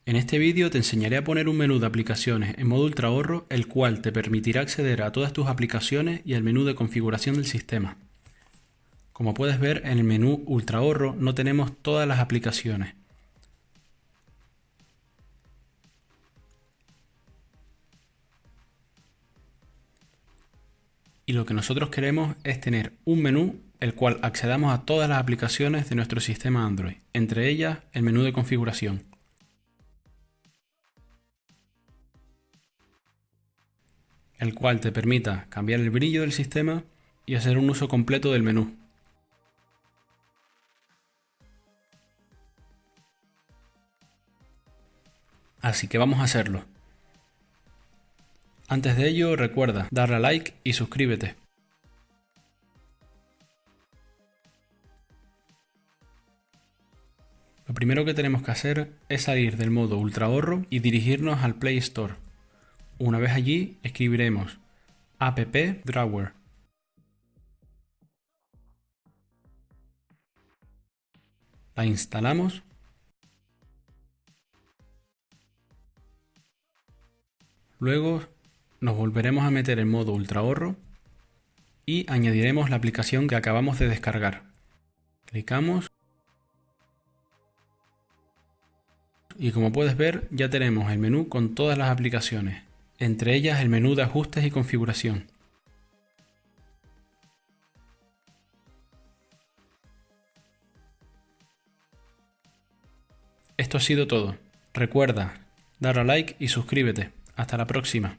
En este vídeo te enseñaré a poner un menú de aplicaciones en modo ultra ahorro, el cual te permitirá acceder a todas tus aplicaciones y al menú de configuración del sistema. Como puedes ver, en el menú ultra ahorro no tenemos todas las aplicaciones. Y lo que nosotros queremos es tener un menú el cual accedamos a todas las aplicaciones de nuestro sistema Android, entre ellas el menú de configuración, el cual te permita cambiar el brillo del sistema y hacer un uso completo del menú. Así que vamos a hacerlo. Antes de ello, recuerda darle a like y suscríbete. Lo primero que tenemos que hacer es salir del modo ultra ahorro y dirigirnos al Play Store. Una vez allí, escribiremos app drawer. La instalamos. Luego nos volveremos a meter en modo ultra ahorro y añadiremos la aplicación que acabamos de descargar. Clicamos y como puedes ver ya tenemos el menú con todas las aplicaciones, entre ellas el menú de ajustes y configuración. Esto ha sido todo. Recuerda, dar a like y suscríbete. Hasta la próxima.